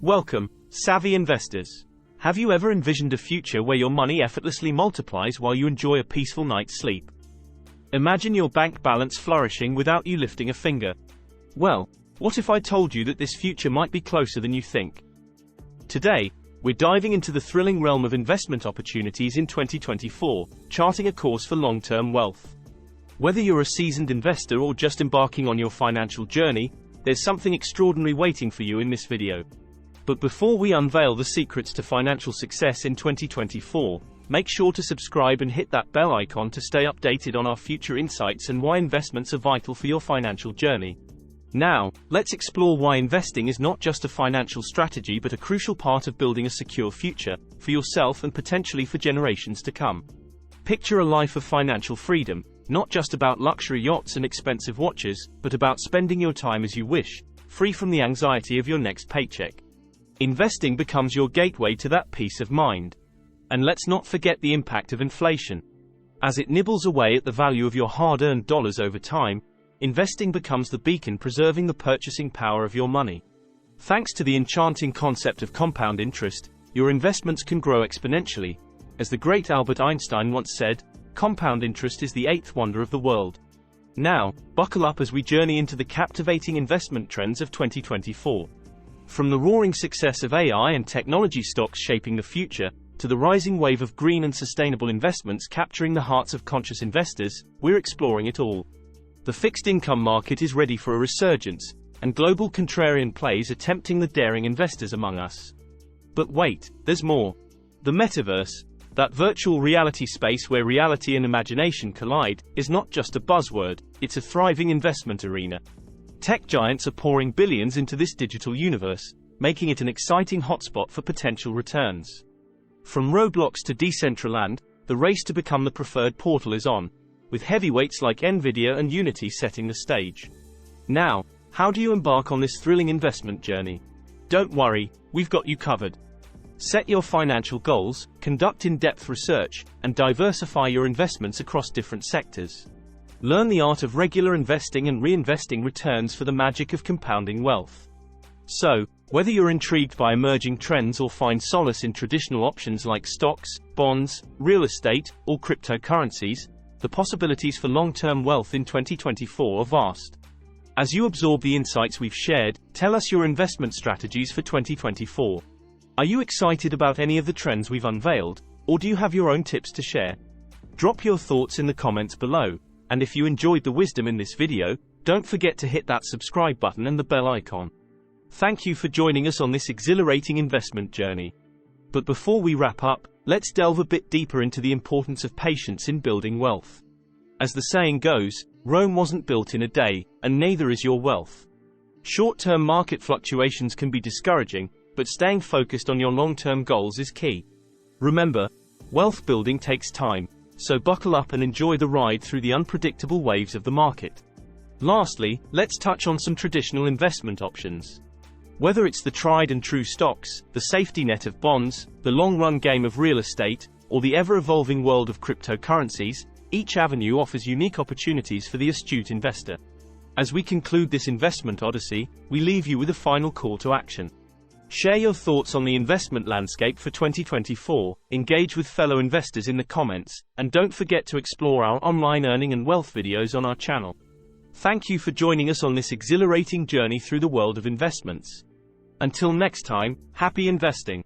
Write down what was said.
Welcome, savvy investors. Have you ever envisioned a future where your money effortlessly multiplies while you enjoy a peaceful night's sleep? Imagine your bank balance flourishing without you lifting a finger. Well, what if I told you that this future might be closer than you think? Today, we're diving into the thrilling realm of investment opportunities in 2024, charting a course for long-term wealth. Whether you're a seasoned investor or just embarking on your financial journey, there's something extraordinary waiting for you in this video. But before we unveil the secrets to financial success in 2024, make sure to subscribe and hit that bell icon to stay updated on our future insights and why investments are vital for your financial journey. Now, let's explore why investing is not just a financial strategy but a crucial part of building a secure future, for yourself and potentially for generations to come. Picture a life of financial freedom, not just about luxury yachts and expensive watches, but about spending your time as you wish, free from the anxiety of your next paycheck. Investing becomes your gateway to that peace of mind. And let's not forget the impact of inflation. As it nibbles away at the value of your hard-earned dollars over time, investing becomes the beacon preserving the purchasing power of your money. Thanks to the enchanting concept of compound interest, your investments can grow exponentially. As the great Albert Einstein once said, compound interest is the eighth wonder of the world. Now, buckle up as we journey into the captivating investment trends of 2024. From the roaring success of AI and technology stocks shaping the future, to the rising wave of green and sustainable investments capturing the hearts of conscious investors, we're exploring it all. The fixed income market is ready for a resurgence, and global contrarian plays are tempting the daring investors among us. But wait, there's more. The metaverse, that virtual reality space where reality and imagination collide, is not just a buzzword, it's a thriving investment arena. Tech giants are pouring billions into this digital universe, making it an exciting hotspot for potential returns. From Roblox to Decentraland, the race to become the preferred portal is on, with heavyweights like Nvidia and Unity setting the stage. Now, how do you embark on this thrilling investment journey? Don't worry, we've got you covered. Set your financial goals, conduct in-depth research, and diversify your investments across different sectors. Learn the art of regular investing and reinvesting returns for the magic of compounding wealth. So, whether you're intrigued by emerging trends or find solace in traditional options like stocks, bonds, real estate, or cryptocurrencies, the possibilities for long-term wealth in 2024 are vast. As you absorb the insights we've shared, tell us your investment strategies for 2024. Are you excited about any of the trends we've unveiled, or do you have your own tips to share? Drop your thoughts in the comments below. And if you enjoyed the wisdom in this video, don't forget to hit that subscribe button and the bell icon. Thank you for joining us on this exhilarating investment journey. But before we wrap up, let's delve a bit deeper into the importance of patience in building wealth. As the saying goes, Rome wasn't built in a day, and neither is your wealth. Short-term market fluctuations can be discouraging, but staying focused on your long-term goals is key. Remember, wealth building takes time. So buckle up and enjoy the ride through the unpredictable waves of the market. Lastly, let's touch on some traditional investment options. Whether it's the tried and true stocks, the safety net of bonds, the long-run game of real estate, or the ever-evolving world of cryptocurrencies, each avenue offers unique opportunities for the astute investor. As we conclude this investment odyssey, we leave you with a final call to action. Share your thoughts on the investment landscape for 2024, engage with fellow investors in the comments, and don't forget to explore our online earning and wealth videos on our channel. Thank you for joining us on this exhilarating journey through the world of investments. Until next time, happy investing.